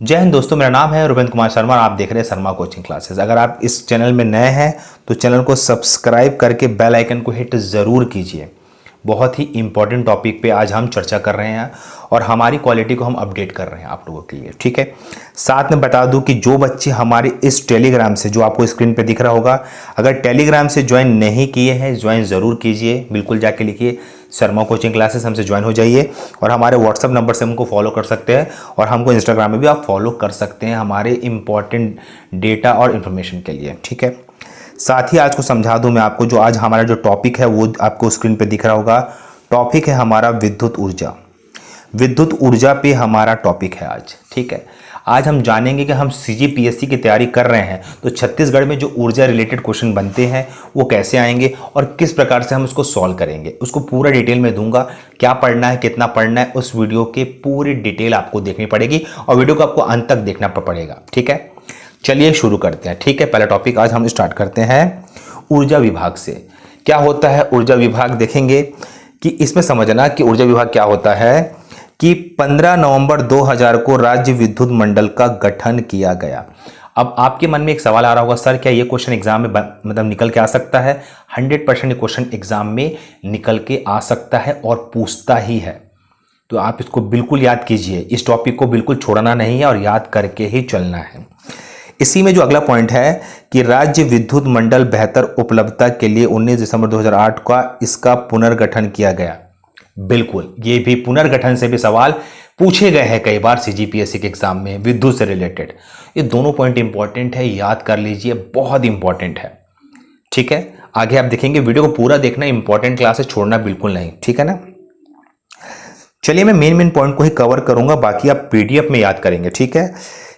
जय हिंद दोस्तों, मेरा नाम है रुपेंद्र कुमार शर्मा और आप देख रहे हैं शर्मा कोचिंग क्लासेस। अगर आप इस चैनल में नए हैं तो चैनल को सब्सक्राइब करके बेल आइकन को हिट ज़रूर कीजिए। बहुत ही इंपॉर्टेंट टॉपिक पे आज हम चर्चा कर रहे हैं और हमारी क्वालिटी को हम अपडेट कर रहे हैं आप लोगों के लिए, ठीक है। साथ में बता दूं कि जो बच्चे हमारे इस टेलीग्राम से, जो आपको स्क्रीन पे दिख रहा होगा, अगर टेलीग्राम से ज्वाइन नहीं किए हैं ज्वाइन ज़रूर कीजिए। बिल्कुल जाके लिखिए शर्मा कोचिंग क्लासेस, हमसे ज्वाइन हो जाइए और हमारे व्हाट्सअप नंबर से हमको फॉलो कर सकते हैं और हमको इंस्टाग्राम में भी आप फॉलो कर सकते हैं हमारे इंपॉर्टेंट डेटा और इन्फॉर्मेशन के लिए, ठीक है। साथ ही आज को समझा दूं मैं आपको, जो आज हमारा जो टॉपिक है वो आपको स्क्रीन पे दिख रहा होगा। टॉपिक है हमारा विद्युत ऊर्जा। विद्युत ऊर्जा पे हमारा टॉपिक है आज, ठीक है। आज हम जानेंगे कि हम सीजीपीएससी की तैयारी कर रहे हैं तो छत्तीसगढ़ में जो ऊर्जा रिलेटेड क्वेश्चन बनते हैं वो कैसे आएंगे और किस प्रकार से हम उसको सॉल्व करेंगे, उसको पूरा डिटेल में दूंगा। क्या पढ़ना है, कितना पढ़ना है, उस वीडियो के पूरी डिटेल आपको देखनी पड़ेगी और वीडियो को आपको अंत तक देखना पड़ेगा, ठीक है। चलिए शुरू करते हैं, ठीक है। पहला टॉपिक आज हम स्टार्ट करते हैं ऊर्जा विभाग से। क्या होता है ऊर्जा विभाग, देखेंगे कि इसमें समझना कि ऊर्जा विभाग क्या होता है कि 15 नवंबर 2000 को राज्य विद्युत मंडल का गठन किया गया। अब आपके मन में एक सवाल आ रहा होगा, सर क्या ये क्वेश्चन एग्जाम में मतलब निकल के आ सकता है? 100% क्वेश्चन एग्जाम में निकल के आ सकता है और पूछता ही है, तो आप इसको बिल्कुल याद कीजिए। इस टॉपिक को बिल्कुल छोड़ना नहीं है और याद करके ही चलना है। इसी में जो अगला पॉइंट है कि राज्य विद्युत मंडल बेहतर उपलब्धता के लिए 19 दिसंबर 2008 का इसका पुनर्गठन किया गया। बिल्कुल, ये भी पुनर्गठन से भी सवाल पूछे गए हैं कई बार सीजीपीएससी के एग्जाम में विद्युत से रिलेटेड। ये दोनों पॉइंट इंपॉर्टेंट है, याद कर लीजिए, बहुत इंपॉर्टेंट है, ठीक है। आगे आप देखेंगे, वीडियो को पूरा देखना, इंपॉर्टेंट क्लासेस छोड़ना बिल्कुल नहीं, ठीक है ना। चलिए मैं मेन पॉइंट को ही कवर करूंगा, बाकी आप पीडीएफ में याद करेंगे, ठीक है।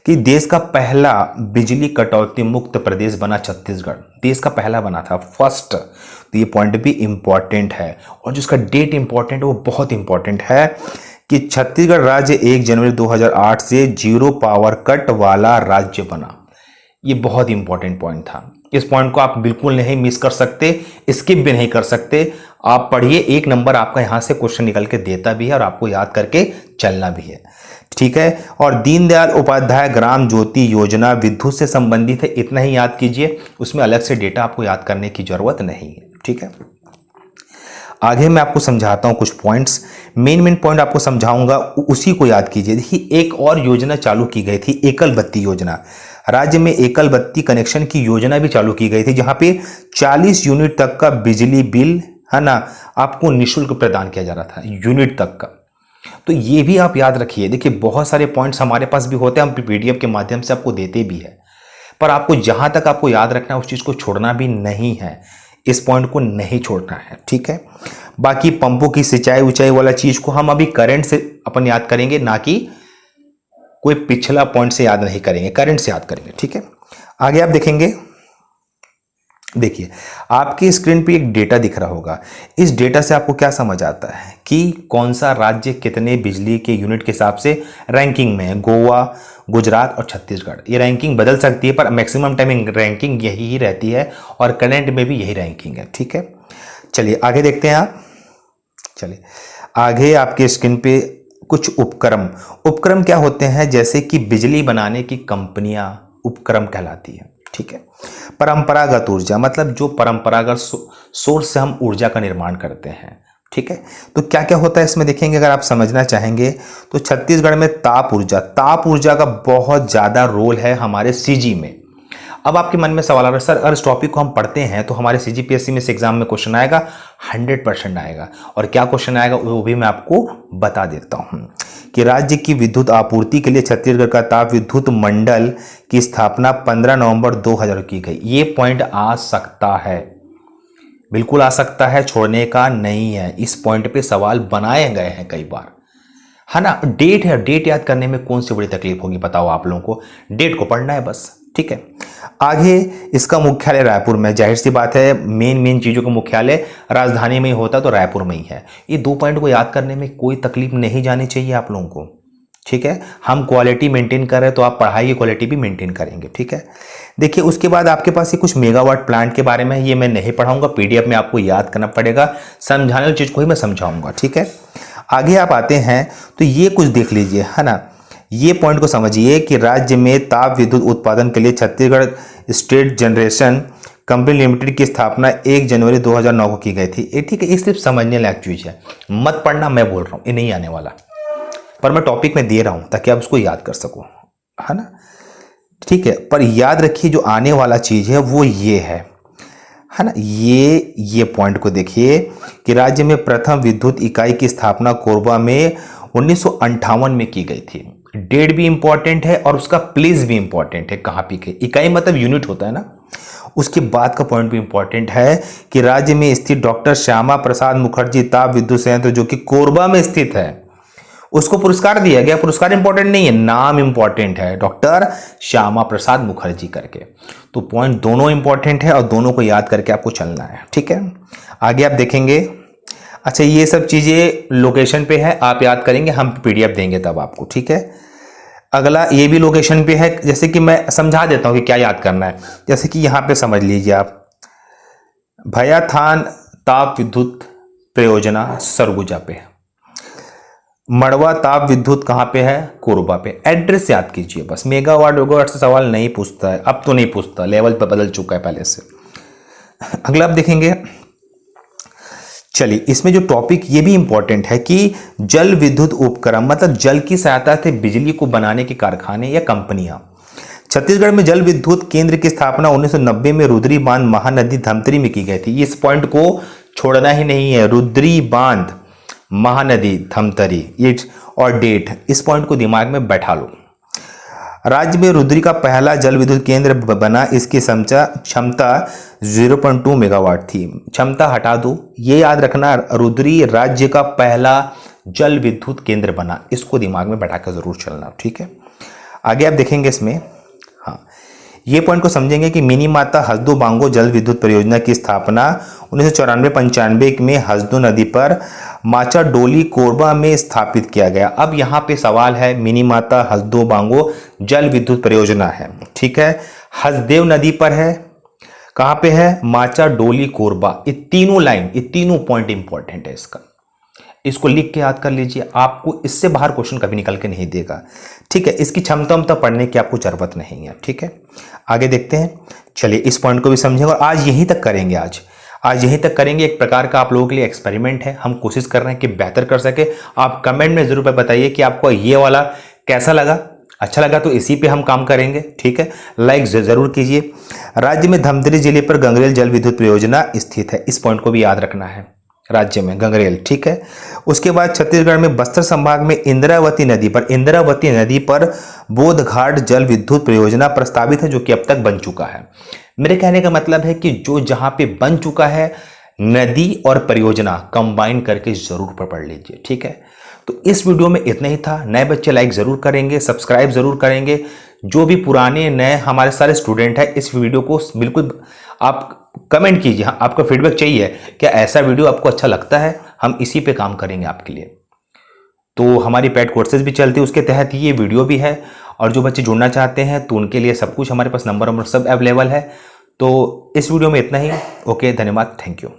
कि देश का पहला बिजली कटौती मुक्त प्रदेश बना छत्तीसगढ़, देश का पहला बना था, फर्स्ट। तो ये पॉइंट भी इंपॉर्टेंट है और जिसका डेट इंपॉर्टेंट है वो बहुत इंपॉर्टेंट है कि छत्तीसगढ़ राज्य 1 जनवरी 2008 से जीरो पावर कट वाला राज्य बना। ये बहुत इंपॉर्टेंट पॉइंट था, इस पॉइंट को आप बिल्कुल नहीं मिस कर सकते, स्किप भी नहीं कर सकते। आप पढ़िए, एक नंबर आपका यहां से क्वेश्चन निकल के देता भी है और आपको याद करके चलना भी है, ठीक है। और दीनदयाल उपाध्याय ग्राम ज्योति योजना विद्युत से संबंधित है, इतना ही याद कीजिए, उसमें अलग से डेटा आपको याद करने की जरूरत नहीं है, ठीक है। आगे मैं आपको समझाता हूं कुछ पॉइंट्स, मेन पॉइंट आपको समझाऊंगा, उसी को याद कीजिए। देखिए एक और योजना चालू की गई थी, एकल बत्ती योजना। राज्य में एकल बत्ती कनेक्शन की योजना भी चालू की गई थी, जहां पे 40 यूनिट तक का बिजली बिल, है ना, आपको निःशुल्क प्रदान किया जा रहा था, यूनिट तक का। तो ये भी आप याद रखिए। देखिए बहुत सारे पॉइंट्स हमारे पास भी होते हैं, हम पीडीएफ के माध्यम से आपको देते भी है, पर आपको जहां तक आपको याद रखना है उस चीज को छोड़ना भी नहीं है, इस पॉइंट को नहीं छोड़ना है, ठीक है। बाकी पंपों की सिंचाई ऊंचाई वाला चीज को हम अभी करंट से अपन याद करेंगे, ना कि कोई पिछला पॉइंट से याद नहीं करेंगे, करंट से याद करेंगे, ठीक है। आगे आप देखेंगे, देखिए आपकी स्क्रीन पे एक डेटा दिख रहा होगा। इस डेटा से आपको क्या समझ आता है कि कौन सा राज्य कितने बिजली के यूनिट के हिसाब से रैंकिंग में है। गोवा, गुजरात और छत्तीसगढ़, ये रैंकिंग बदल सकती है पर मैक्सिमम टाइमिंग रैंकिंग यही ही रहती है और करंट में भी यही रैंकिंग है, ठीक है। चलिए आगे देखते हैं आप। चलिए आगे आपके स्क्रीन पे कुछ उपक्रम क्या होते हैं, जैसे कि बिजली बनाने की कंपनियां उपक्रम कहलाती है, ठीक है। परंपरागत ऊर्जा, मतलब जो परंपरागत सोर्स से हम ऊर्जा का निर्माण करते हैं, ठीक है। तो क्या क्या होता है इसमें देखेंगे, अगर आप समझना चाहेंगे तो छत्तीसगढ़ में ताप ऊर्जा का बहुत ज्यादा रोल है हमारे सीजी में। अब आपके मन में सवाल आ रहा है, सर अगर इस टॉपिक को हम पढ़ते हैं तो हमारे सीजीपीएससी में से एग्जाम में क्वेश्चन आएगा? 100% आएगा। और क्या क्वेश्चन आएगा वो भी मैं आपको बता देता हूं कि राज्य की विद्युत आपूर्ति के लिए छत्तीसगढ़ का ताप विद्युत मंडल की स्थापना 15 नवंबर 2000 की गई। ये पॉइंट आ सकता है, बिल्कुल आ सकता है, छोड़ने का नहीं है। इस पॉइंट पे सवाल बनाए गए हैं कई बार, है ना। डेट है, डेट याद करने में कौन सी बड़ी तकलीफ होगी बताओ आप लोगों को, डेट को पढ़ना है बस, ठीक है। आगे इसका मुख्यालय रायपुर में, जाहिर सी बात है मेन चीजों का मुख्यालय राजधानी में ही होता तो रायपुर में ही है। ये दो पॉइंट को याद करने में कोई तकलीफ नहीं जानी चाहिए आप लोगों को, ठीक है। हम क्वालिटी मेंटेन कर रहे हैं तो आप पढ़ाई की क्वालिटी भी मेंटेन करेंगे, ठीक है। देखिए उसके बाद आपके पास ये कुछ मेगावाट प्लांट के बारे में, ये मैं नहीं पढ़ाऊंगा, पीडीएफ में आपको याद करना पड़ेगा, समझाने वाली चीज को ही मैं समझाऊंगा, ठीक है। आगे आप आते हैं तो ये कुछ देख लीजिए, है ना। ये पॉइंट को समझिए कि राज्य में ताप विद्युत उत्पादन के लिए Chhattisgarh state generation company limited की स्थापना 1 जनवरी 2009 को की गई थी। ये ठीक है, ये सिर्फ समझने लायक चीज है, मत पढ़ना, मैं बोल रहा हूँ, ये नहीं आने वाला, पर मैं टॉपिक में दे रहा हूँ ताकि आप उसको याद कर सको, है ना। ठीक है, पर याद रखिए जो आने वाला चीज है वो ये है ना। ये पॉइंट को देखिए कि राज्य में प्रथम विद्युत इकाई की स्थापना कोरबा में 1958 में की गई थी। डेट भी इंपॉर्टेंट है और उसका प्लेस भी इंपॉर्टेंट है, कहाँ पे की इकाई मतलब यूनिट होता है ना। उसके बाद का पॉइंट भी इंपॉर्टेंट है कि राज्य में स्थित डॉक्टर श्यामा प्रसाद मुखर्जी ताप विद्युत संयंत्र जो कि कोरबा में स्थित है, उसको पुरस्कार दिया गया। पुरस्कार इंपॉर्टेंट नहीं है, नाम इंपॉर्टेंट है, डॉक्टर श्यामा प्रसाद मुखर्जी करके। तो पॉइंट दोनों इंपॉर्टेंट है और दोनों को याद करके आपको चलना है, ठीक है। आगे आप देखेंगे, अच्छा ये सब चीजें लोकेशन पे है, आप याद करेंगे, हम पीडीएफ देंगे तब आपको, ठीक है। अगला ये भी लोकेशन पे है, जैसे कि मैं समझा देता हूं कि क्या याद करना है। जैसे कि यहां पे समझ लीजिए आप, भयाथान ताप विद्युत परियोजना सरगुजा पे है, मड़वा ताप विद्युत कहां पे है, कोरबा पे। एड्रेस याद कीजिए बस, मेगावाट वेगावाट से सवाल नहीं पूछता है, अब तो नहीं पूछता, लेवल पे बदल चुका है पहले से। अगला आप देखेंगे, चलिए इसमें जो टॉपिक ये भी इंपॉर्टेंट है कि जल विद्युत उपक्रम मतलब जल की सहायता से बिजली को बनाने के कारखाने या कंपनियां। छत्तीसगढ़ में जल विद्युत केंद्र की स्थापना 1990 में रुद्री बांध महानदी धमतरी में की गई थी। इस पॉइंट को छोड़ना ही नहीं है, रुद्री बांध महानदी धमतरी, ये और डेट, इस पॉइंट को दिमाग में बैठा लो। राज्य में रुद्री का पहला जल विद्युत केंद्र बना, इसकी क्षमता 0.2 मेगावाट थी। क्षमता हटा दो, ये याद रखना, रुद्री राज्य का पहला जल विद्युत केंद्र बना, इसको दिमाग में बैठा कर जरूर चलना, ठीक है। आगे आप देखेंगे इसमें, हाँ ये पॉइंट को समझेंगे कि मिनी माता हसदो बांगो जल विद्युत परियोजना की स्थापना 1994-95 में हसदो नदी पर माचा डोली कोरबा में स्थापित किया गया। अब यहाँ पे सवाल है, मिनी माता हसदो बांगो जल विद्युत परियोजना है, ठीक है, हसदेव नदी पर है, कहाँ पे है, माचा डोली कोरबा। ये तीनों लाइन, ये तीनों पॉइंट इंपॉर्टेंट है, इसको लिख के याद कर लीजिए, आपको इससे बाहर क्वेश्चन कभी निकल के नहीं देगा, ठीक है। इसकी क्षमता पढ़ने की आपको जरूरत नहीं है, ठीक है। आगे देखते हैं, चलिए इस पॉइंट को भी समझेंगे और आज यहीं तक करेंगे, आज यहीं तक करेंगे। एक प्रकार का आप लोगों के लिए एक्सपेरिमेंट है, हम कोशिश कर रहे हैं कि बेहतर कर सके। आप कमेंट में जरूर बताइए कि आपको ये वाला कैसा लगा, अच्छा लगा तो इसी पे हम काम करेंगे, ठीक है। लाइक जरूर कीजिए। राज्य में धमतरी जिले पर गंगरेल जल विद्युत परियोजना स्थित है, इस पॉइंट को भी याद रखना है, राज्य में गंगरेल, ठीक है। उसके बाद छत्तीसगढ़ में बस्तर संभाग में इंद्रावती नदी पर बोध घाट जल विद्युत परियोजना प्रस्तावित है, जो कि अब तक बन चुका है। मेरे कहने का मतलब है कि जो जहां पे बन चुका है, नदी और परियोजना कंबाइन करके जरूर पढ़ लीजिए, ठीक है। तो इस वीडियो में इतना ही था। नए बच्चे लाइक जरूर करेंगे, सब्सक्राइब जरूर करेंगे। जो भी पुराने नए हमारे सारे स्टूडेंट हैं, इस वीडियो को बिल्कुल आप कमेंट कीजिए, हाँ आपका फीडबैक चाहिए, क्या ऐसा वीडियो आपको अच्छा लगता है, हम इसी पे काम करेंगे आपके लिए। तो हमारी पेड कोर्सेज भी चलती है, उसके तहत ये वीडियो भी है, और जो बच्चे जुड़ना चाहते हैं तो उनके लिए सब कुछ हमारे पास नंबर सब अवेलेबल है। तो इस वीडियो में इतना ही, ओके, धन्यवाद, थैंक यू।